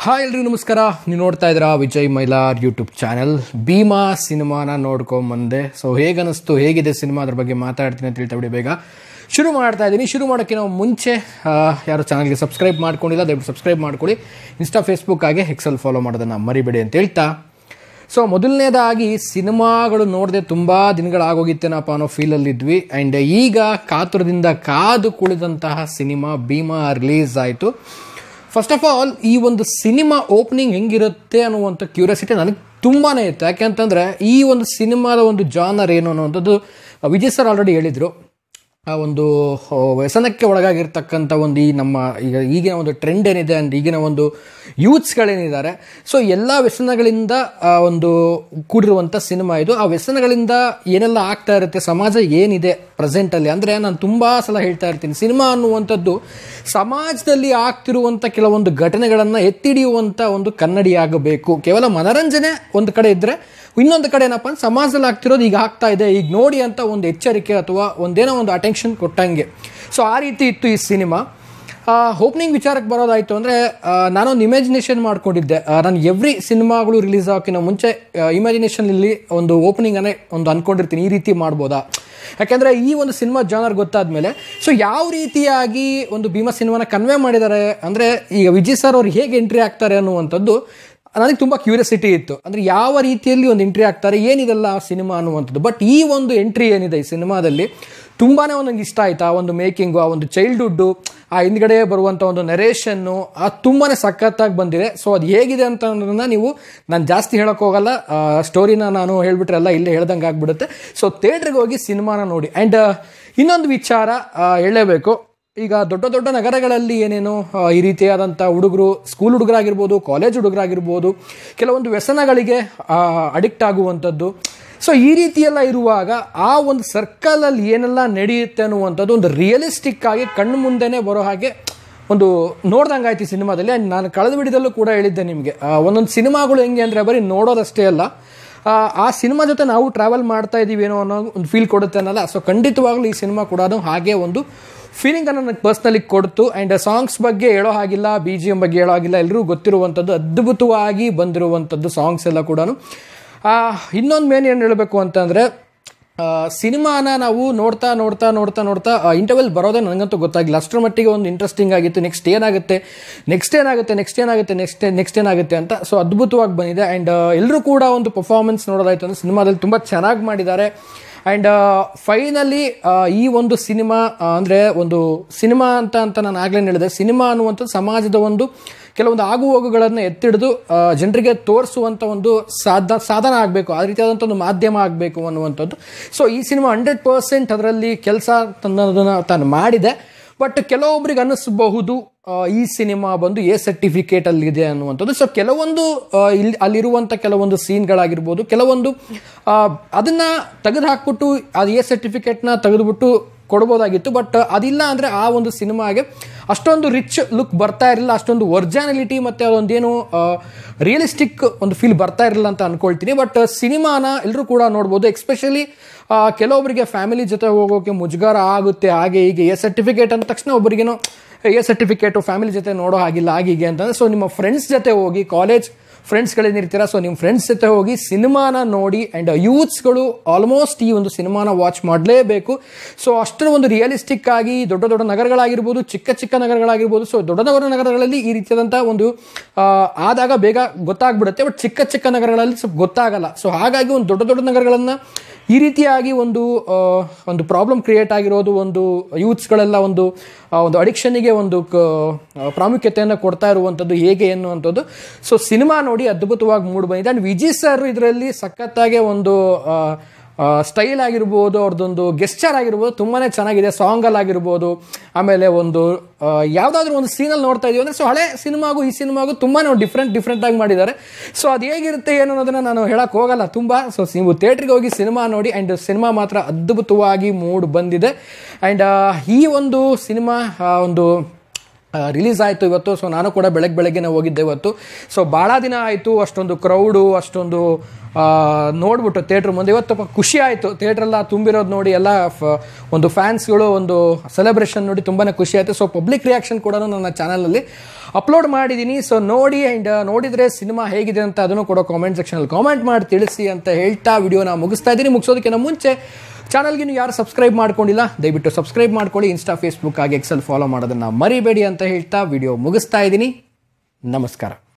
Hi ಎಲ್ರಿಗೂ ನಮಸ್ಕಾರ. ನೀವು ನೋಡ್ತಾ ಇದ್ದೀರಾ ವಿಜಯ್ ಮೈಲಾರ್ ಯೂಟ್ಯೂಬ್ ಚಾನೆಲ್. ಭೀಮಾ ಸಿನಿಮಾನ ನೋಡ್ಕೊಂಬಂದೆ. ಸೊ ಹೇಗಿದೆ ಸಿನಿಮಾ, ಅದ್ರ ಬಗ್ಗೆ ಮಾತಾಡ್ತೀನಿ ಅಂತ ಹೇಳ್ತಾ ಬಿಡಿ. ಬೇಗ ಶುರು ಮಾಡ್ತಾ ಇದ್ದೀನಿ. ಶುರು ಮಾಡೋಕ್ಕೆ ನಾವು ಮುಂಚೆ ಯಾರು ಚಾನಲ್ಗೆ ಸಬ್ಸ್ಕ್ರೈಬ್ ಮಾಡ್ಕೊಂಡಿಲ್ಲ ದಯವಿಟ್ಟು ಸಬ್ಸ್ಕ್ರೈಬ್ ಮಾಡ್ಕೊಳ್ಳಿ. ಇನ್ಸ್ಟಾ ಫೇಸ್ಬುಕ್ ಆಗಿ ಎಕ್ಸೆಲ್ ಫಾಲೋ ಮಾಡೋದನ್ನು ಮರಿಬೇಡಿ ಅಂತ ಹೇಳ್ತಾ, ಸೊ ಮೊದಲನೇದಾಗಿ ಸಿನಿಮಾಗಳು ನೋಡದೆ ತುಂಬ ದಿನಗಳಾಗೋಗಿತ್ತೇನಪ್ಪ ಅನ್ನೋ ಫೀಲಲ್ಲಿದ್ವಿ. ಆ್ಯಂಡ್ ಈಗ ಕಾತುರದಿಂದ ಕಾದು ಕುಳಿದಂತಹ ಸಿನಿಮಾ ಭೀಮಾ ರಿಲೀಸ್ ಆಯಿತು. ಫಸ್ಟ್ ಆಫ್ ಆಲ್ ಈ ಒಂದು ಸಿನಿಮಾ ಓಪನಿಂಗ್ ಹೆಂಗಿರುತ್ತೆ ಅನ್ನುವಂಥ ಕ್ಯೂರಿಯಾಸಿಟಿ ನನಗೆ ತುಂಬಾ ಇತ್ತು. ಯಾಕೆಂತಂದರೆ ಈ ಒಂದು ಸಿನಿಮಾದ ಒಂದು ಜಾನರ್ ಏನು ಅನ್ನುವಂಥದ್ದು ವಿಜಯ್ ಸರ್ ಆಲ್ರೆಡಿ ಹೇಳಿದರು. ಆ ಒಂದು ವ್ಯಸನಕ್ಕೆ ಒಳಗಾಗಿರ್ತಕ್ಕಂಥ ಒಂದು ಈ ನಮ್ಮ ಈಗಿನ ಒಂದು ಟ್ರೆಂಡ್ ಏನಿದೆ ಅಂಡ್ ಈಗಿನ ಒಂದು ಯೂತ್ಸ್ಗಳೇನಿದ್ದಾರೆ, ಸೊ ಎಲ್ಲ ವ್ಯಸನಗಳಿಂದ ಒಂದು ಕೂಡಿರುವಂಥ ಸಿನಿಮಾ ಇದು. ಆ ವ್ಯಸನಗಳಿಂದ ಏನೆಲ್ಲ ಆಗ್ತಾ ಇರುತ್ತೆ, ಸಮಾಜ ಏನಿದೆ ಪ್ರೆಸೆಂಟಲ್ಲಿ, ಅಂದರೆ ನಾನು ತುಂಬ ಸಲ ಹೇಳ್ತಾ ಇರ್ತೀನಿ, ಸಿನಿಮಾ ಅನ್ನುವಂಥದ್ದು ಸಮಾಜದಲ್ಲಿ ಆಗ್ತಿರುವಂಥ ಕೆಲವೊಂದು ಘಟನೆಗಳನ್ನು ಎತ್ತಿಡಿಯುವಂಥ ಒಂದು ಕನ್ನಡಿಯಾಗಬೇಕು. ಕೇವಲ ಮನರಂಜನೆ ಒಂದು ಕಡೆ ಇದ್ದರೆ, ಇನ್ನೊಂದು ಕಡೆ ಏನಪ್ಪ ಅಂದ್ರೆ ಸಮಾಜದಲ್ಲಿ ಆಗ್ತಿರೋದು ಈಗ ಆಗ್ತಾ ಇದೆ, ಈಗ ನೋಡಿ ಅಂತ ಒಂದು ಎಚ್ಚರಿಕೆ ಅಥವಾ ಒಂದೇನೋ ಒಂದು ಅಟೆನ್ಷನ್ ಕೊಟ್ಟಂಗೆ. ಸೊ ಆ ರೀತಿ ಇತ್ತು ಈ ಸಿನಿಮಾ. ಓಪನಿಂಗ್ ವಿಚಾರಕ್ಕೆ ಬರೋದಾಯಿತು ಅಂದರೆ, ನಾನೊಂದು ಇಮ್ಯಾಜಿನೇಷನ್ ಮಾಡ್ಕೊಂಡಿದ್ದೆ. ನಾನು ಎವ್ರಿ ಸಿನಿಮಾಗಳು ರಿಲೀಸ್ ಆಗೋಕ್ಕಿಂತ ಮುಂಚೆ ಇಮ್ಯಾಜಿನೇಷನಲ್ಲಿ ಒಂದು ಓಪನಿಂಗನ್ನೇ ಒಂದು ಅಂದ್ಕೊಂಡಿರ್ತೀನಿ, ಈ ರೀತಿ ಮಾಡ್ಬೋದಾ. ಯಾಕೆಂದರೆ ಈ ಒಂದು ಸಿನಿಮಾ ಜಾನರ್ ಗೊತ್ತಾದ್ಮೇಲೆ ಸೊ ಯಾವ ರೀತಿಯಾಗಿ ಒಂದು ಭೀಮಾ ಸಿನಿಮಾನ ಕನ್ವೆ ಮಾಡಿದ್ದಾರೆ, ಅಂದರೆ ಈಗ ವಿಜಯ್ ಸರ್ ಅವ್ರು ಹೇಗೆ ಎಂಟ್ರಿ ಆಗ್ತಾರೆ ಅನ್ನುವಂಥದ್ದು ನನಗೆ ತುಂಬ ಕ್ಯೂರಿಯಾಸಿಟಿ ಇತ್ತು. ಅಂದರೆ ಯಾವ ರೀತಿಯಲ್ಲಿ ಒಂದು ಎಂಟ್ರಿ ಆಗ್ತಾರೆ, ಏನಿದೆಲ್ಲ ಆ ಸಿನಿಮಾ ಅನ್ನುವಂಥದ್ದು. ಬಟ್ ಈ ಒಂದು ಎಂಟ್ರಿ ಏನಿದೆ ಈ ಸಿನಿಮಾದಲ್ಲಿ ತುಂಬಾ ನನಗೆ ಇಷ್ಟ ಆಯಿತು. ಆ ಒಂದು ಮೇಕಿಂಗು, ಆ ಒಂದು ಚೈಲ್ಡ್ಹುಡ್ಡು, ಆ ಹಿಂದ್ಗಡೆ ಬರುವಂಥ ಒಂದು ನರೇಷನ್ನು ತುಂಬಾ ಸಖತ್ತಾಗಿ ಬಂದಿದೆ. ಸೊ ಅದು ಹೇಗಿದೆ ಅಂತ ಅನ್ನೋದನ್ನ ನಾನು ಜಾಸ್ತಿ ಹೇಳೋಕ್ಕೆ ಹೋಗಲ್ಲ. ಸ್ಟೋರಿನ ನಾನು ಹೇಳಿಬಿಟ್ರೆ ಎಲ್ಲ ಇಲ್ಲೇ ಹೇಳ್ದಂಗೆ ಆಗಿಬಿಡುತ್ತೆ. ಸೊ ಥಿಯೇಟ್ರಿಗೆ ಹೋಗಿ ಸಿನಿಮಾನ ನೋಡಿ. ಆ್ಯಂಡ್ ಇನ್ನೊಂದು ವಿಚಾರ ಹೇಳಲೇಬೇಕು. ಈಗ ದೊಡ್ಡ ದೊಡ್ಡ ನಗರಗಳಲ್ಲಿ ಏನೇನೋ ಈ ರೀತಿಯಾದಂಥ ಹುಡುಗರು, ಸ್ಕೂಲ್ ಹುಡುಗರಾಗಿರ್ಬೋದು, ಕಾಲೇಜ್ ಹುಡುಗರಾಗಿರ್ಬೋದು, ಕೆಲವೊಂದು ವ್ಯಸನಗಳಿಗೆ ಅಡಿಕ್ಟ್ ಆಗುವಂಥದ್ದು. ಸೊ ಈ ರೀತಿಯೆಲ್ಲ ಇರುವಾಗ ಆ ಒಂದು ಸರ್ಕಲಲ್ಲಿ ಏನೆಲ್ಲ ನಡೆಯುತ್ತೆ ಅನ್ನುವಂಥದ್ದು ಒಂದು ರಿಯಲಿಸ್ಟಿಕ್ ಆಗಿ ಕಣ್ಣು ಮುಂದೆನೇ ಬರೋ ಹಾಗೆ ಒಂದು ನೋಡ್ದಂಗೆ ಆಯ್ತು ಈ ಸಿನಿಮಾದಲ್ಲಿ. ಆ್ಯಂಡ್ ನಾನು ಕಳೆದ ವಿಡಿಯೋದಲ್ಲೂ ಕೂಡ ಹೇಳಿದ್ದೆ ನಿಮಗೆ, ಒಂದೊಂದು ಸಿನಿಮಾಗಳು ಹೆಂಗೆ ಅಂದರೆ ಬರೀ ನೋಡೋದಷ್ಟೇ ಅಲ್ಲ, ಆ ಸಿನಿಮಾ ಜೊತೆ ನಾವು ಟ್ರಾವೆಲ್ ಮಾಡ್ತಾ ಇದ್ದೀವಿ ಏನೋ ಅನ್ನೋ ಒಂದು ಫೀಲ್ ಕೊಡುತ್ತೆ ಅನ್ನಲ್ಲ. ಸೊ ಖಂಡಿತವಾಗ್ಲೂ ಈ ಸಿನಿಮಾ ಕೂಡ ಹಾಗೆ ಒಂದು ಫೀಲಿಂಗನ್ನು ನನಗೆ ಪರ್ಸ್ನಲಿ ಕೊಡ್ತು. ಆ್ಯಂಡ್ ಸಾಂಗ್ಸ್ ಬಗ್ಗೆ ಹೇಳೋ ಹಾಗಿಲ್ಲ, BGM ಬಗ್ಗೆ ಹೇಳೋ ಹಾಗಿಲ್ಲ, ಎಲ್ಲರೂ ಗೊತ್ತಿರುವಂಥದ್ದು, ಅದ್ಭುತವಾಗಿ ಬಂದಿರುವಂಥದ್ದು ಸಾಂಗ್ಸ್ ಎಲ್ಲ ಕೂಡ. ಇನ್ನೊಂದು ಮೇನ್ ಏನು ಹೇಳಬೇಕು ಅಂತಂದರೆ, ಸಿನಿಮಾನ ನಾವು ನೋಡ್ತಾ ಇಂಟರ್ವೆಲ್ ಬರೋದೇ ನನಗಂತೂ ಗೊತ್ತಾಗಿಲ್ಲ. ಅಷ್ಟರ ಮಟ್ಟಿಗೆ ಒಂದು ಇಂಟ್ರೆಸ್ಟಿಂಗ್ ಆಗಿತ್ತು. ನೆಕ್ಸ್ಟ್ ಏನಾಗುತ್ತೆ ಅಂತ. ಸೊ ಅದ್ಭುತವಾಗಿ ಬಂದಿದೆ. ಆ್ಯಂಡ್ ಎಲ್ಲರೂ ಕೂಡ ಒಂದು ಪರ್ಫಾರ್ಮೆನ್ಸ್ ನೋಡೋದಾಯ್ತು ಅಂದರೆ ಸಿನಿಮಾದಲ್ಲಿ ತುಂಬ ಚೆನ್ನಾಗಿ ಮಾಡಿದ್ದಾರೆ. ಆ್ಯಂಡ್ ಫೈನಲಿ ಈ ಒಂದು ಸಿನಿಮಾ ಅಂದರೆ ಒಂದು ಸಿನಿಮಾ ಅಂತ ನಾನು ಆಗಲೇ ಹೇಳಿದೆ, ಸಿನಿಮಾ ಅನ್ನುವಂಥದ್ದು ಸಮಾಜದ ಒಂದು ಕೆಲವೊಂದು ಆಗುಹೋಗುಗಳನ್ನು ಎತ್ತಿಡಿದು ಜನರಿಗೆ ತೋರಿಸುವಂಥ ಒಂದು ಸಾಧನ ಆಗಬೇಕು, ಆ ರೀತಿಯಾದಂಥ ಒಂದು ಮಾಧ್ಯಮ ಆಗಬೇಕು ಅನ್ನುವಂಥದ್ದು. ಸೊ ಈ ಸಿನಿಮಾ 100% ಅದರಲ್ಲಿ ಕೆಲಸ ತಾನು ಮಾಡಿದೆ. ಬಟ್ ಕೆಲವೊಬ್ಬರಿಗೆ ಅನ್ನಿಸಬಹುದು ಈ ಸಿನಿಮಾ ಬಂದು ಎ ಸರ್ಟಿಫಿಕೇಟ್ ಅಲ್ಲಿದೆ ಅನ್ನುವಂಥದ್ದು. ಸೊ ಕೆಲವೊಂದು ಅಲ್ಲಿರುವಂಥ ಕೆಲವೊಂದು ಸೀನ್ಗಳಾಗಿರ್ಬೋದು, ಕೆಲವೊಂದು ಅದನ್ನು ತೆಗೆದು ಹಾಕ್ಬಿಟ್ಟು ಅದು ಎ ಸರ್ಟಿಫಿಕೇಟ್ನ ತೆಗೆದುಬಿಟ್ಟು ಕೊಡ್ಬೋದಾಗಿತ್ತು. ಬಟ್ ಅದಿಲ್ಲ ಅಂದರೆ ಆ ಒಂದು ಸಿನಿಮಾಗೆ ಅಷ್ಟೊಂದು ರಿಚ್ ಲುಕ್ ಬರ್ತಾ ಇರಲಿಲ್ಲ, ಅಷ್ಟೊಂದು ಒರ್ಜಿನಾಲಿಟಿ ಮತ್ತು ಅದೊಂದೇನು ರಿಯಲಿಸ್ಟಿಕ್ ಒಂದು ಫೀಲ್ ಬರ್ತಾ ಇರಲಿಲ್ಲ ಅಂತ ಅಂದ್ಕೊಳ್ತೀನಿ. ಬಟ್ ಸಿನಿಮಾನ ಎಲ್ಲರೂ ಕೂಡ ನೋಡ್ಬೋದು. ಎಕ್ಸ್ಪೆಷಲಿ ಕೆಲವೊಬ್ಬರಿಗೆ ಫ್ಯಾಮಿಲಿ ಜೊತೆ ಹೋಗೋಕ್ಕೆ ಮುಜುಗರ ಆಗುತ್ತೆ, ಹಾಗೆ ಹೀಗೆ ಎ ಸರ್ಟಿಫಿಕೇಟ್ ಅಂದ ತಕ್ಷಣ ಒಬ್ಬರಿಗೇನೋ ಎ ಸರ್ಟಿಫಿಕೇಟು ಫ್ಯಾಮಿಲಿ ಜೊತೆ ನೋಡೋ ಹಾಗಿಲ್ಲ, ಹೀಗೆ ಅಂತಂದರೆ ಸೊ ನಿಮ್ಮ ಫ್ರೆಂಡ್ಸ್ ಜೊತೆ ಹೋಗಿ, ಕಾಲೇಜ್ ಫ್ರೆಂಡ್ಸ್ಗಳೇನಿರ್ತೀರ, ಸೊ ನಿಮ್ಮ ಫ್ರೆಂಡ್ಸ್ ಜೊತೆ ಹೋಗಿ ಸಿನಿಮಾನ ನೋಡಿ. ಆ್ಯಂಡ್ ಯೂತ್ಸ್ಗಳು ಆಲ್ಮೋಸ್ಟ್ ಈ ಒಂದು ಸಿನಿಮಾನ ವಾಚ್ ಮಾಡಲೇಬೇಕು. ಸೊ ಅಷ್ಟರ ಒಂದು ರಿಯಲಿಸ್ಟಿಕ್ ಆಗಿ ದೊಡ್ಡ ನಗರಗಳಾಗಿರ್ಬೋದು, ಚಿಕ್ಕ ನಗರಗಳಾಗಿರ್ಬೋದು, ಸೊ ದೊಡ್ಡ ನಗರಗಳಲ್ಲಿ ಈ ರೀತಿಯಾದಂಥ ಒಂದು ಆದಾಗ ಬೇಗ ಗೊತ್ತಾಗ್ಬಿಡುತ್ತೆ. ಬಟ್ ಚಿಕ್ಕ ನಗರಗಳಲ್ಲಿ ಸ್ವಲ್ಪ ಗೊತ್ತಾಗಲ್ಲ. ಸೊ ಹಾಗಾಗಿ ಒಂದು ದೊಡ್ಡ ನಗರಗಳನ್ನು ಈ ರೀತಿಯಾಗಿ ಒಂದು ಪ್ರಾಬ್ಲಮ್ ಕ್ರಿಯೇಟ್ ಆಗಿರೋದು, ಒಂದು ಯೂತ್ಸ್ಗಳೆಲ್ಲ ಒಂದು ಅಡಿಕ್ಷನ್ನಿಗೆ ಒಂದು ಪ್ರಾಮುಖ್ಯತೆಯನ್ನು ಕೊಡ್ತಾ ಇರುವಂಥದ್ದು ಹೇಗೆ ಎನ್ನುವಂಥದ್ದು. ಸೊ ಸಿನಿಮಾ ನೋಡಿ ಅದ್ಭುತವಾಗಿ ಮೂಡ್ ಬಂದಿದೆ. ಆ್ಯಂಡ್ ವಿಜಯ್ ಸರ್ ಇದರಲ್ಲಿ ಸಖತ್ತಾಗೆ ಒಂದು ಸ್ಟೈಲ್ ಆಗಿರ್ಬೋದು, ಅವ್ರದ್ದೊಂದು ಗೆಸ್ಚರ್ ಆಗಿರ್ಬೋದು ತುಂಬಾ ಚೆನ್ನಾಗಿದೆ. ಸಾಂಗಲ್ಲಾಗಿರ್ಬೋದು, ಆಮೇಲೆ ಒಂದು ಯಾವುದಾದ್ರೂ ಒಂದು ಸೀನಲ್ಲಿ ನೋಡ್ತಾ ಇದೀವಿ ಅಂದರೆ ಸೊ ಹಳೆ ಸಿನಿಮಾಗೂ ಈ ಸಿನಿಮಾಗೂ ತುಂಬಾ ಡಿಫ್ರೆಂಟಾಗಿ ಮಾಡಿದ್ದಾರೆ. ಸೊ ಅದು ಹೇಗಿರುತ್ತೆ ಏನು ಅನ್ನೋದನ್ನು ನಾನು ಹೇಳಕ್ಕೆ ಹೋಗಲ್ಲ ತುಂಬ. ಸೊ ನೀವು ಥಿಯೇಟ್ರಿಗೆ ಹೋಗಿ ಸಿನಿಮಾ ನೋಡಿ. ಆ್ಯಂಡ್ ಸಿನಿಮಾ ಮಾತ್ರ ಅದ್ಭುತವಾಗಿ ಮೂಡ್ ಬಂದಿದೆ. ಆ್ಯಂಡ್ ಈ ಒಂದು ಸಿನಿಮಾ ಒಂದು ರಿಲೀಸ್ ಆಯಿತು ಇವತ್ತು. ಸೊ ನಾನು ಕೂಡ ಬೆಳಗ್ಗೆನೇ ಹೋಗಿದ್ದೆ ಇವತ್ತು. ಸೊ ಭಾಳ ದಿನ ಆಯಿತು ಅಷ್ಟೊಂದು ಕ್ರೌಡು, ಅಷ್ಟೊಂದು ನೋಡ್ಬಿಟ್ಟು ಥಿಯೇಟ್ರ್ ಮುಂದೆ ಇವತ್ತು ಖುಷಿ ಆಯಿತು. ಥಿಯೇಟ್ರೆಲ್ಲ ತುಂಬಿರೋದು ನೋಡಿ, ಎಲ್ಲ ಒಂದು ಫ್ಯಾನ್ಸ್ಗಳು ಒಂದು ಸೆಲೆಬ್ರೇಷನ್ ನೋಡಿ ತುಂಬಾ ಖುಷಿ ಆಯಿತು. ಸೊ ಪಬ್ಲಿಕ್ ರಿಯಾಕ್ಷನ್ ಕೂಡ ನನ್ನ ಚಾನಲಲ್ಲಿ ಅಪ್ಲೋಡ್ ಮಾಡಿದ್ದೀನಿ. ಸೊ ನೋಡಿ, ಆ್ಯಂಡ್ ನೋಡಿದರೆ ಸಿನಿಮಾ ಹೇಗಿದೆ ಅಂತ ಅದನ್ನು ಕೂಡ ಕಾಮೆಂಟ್ ಸೆಕ್ಷನಲ್ಲಿ ಕಾಮೆಂಟ್ ಮಾಡಿ ತಿಳಿಸಿ ಅಂತ ಹೇಳ್ತಾ ವಿಡಿಯೋನ ಮುಗಿಸ್ತಾ ಇದ್ದೀನಿ. ಮುಗಿಸೋದಕ್ಕಿಂತ ಮುಂಚೆ ಚಾನಲ್ಗೆ ನೀವು ಯಾರು ಸಬ್ಸ್ಕ್ರೈಬ್ ಮಾಡ್ಕೊಂಡಿಲ್ಲ, ದಯವಿಟ್ಟು ಸಬ್ಸ್ಕ್ರೈಬ್ ಮಾಡ್ಕೊಳ್ಳಿ. ಇನ್ಸ್ಟಾ, ಫೇಸ್ಬುಕ್ ಹಾಗೆ ಎಕ್ಸೆಲ್ ಫಾಲೋ ಮಾಡೋದನ್ನು ಮರಿಬೇಡಿ ಅಂತ ಹೇಳ್ತಾ ವಿಡಿಯೋ ಮುಗಿಸ್ತಾ ಇದ್ದೀನಿ. ನಮಸ್ಕಾರ.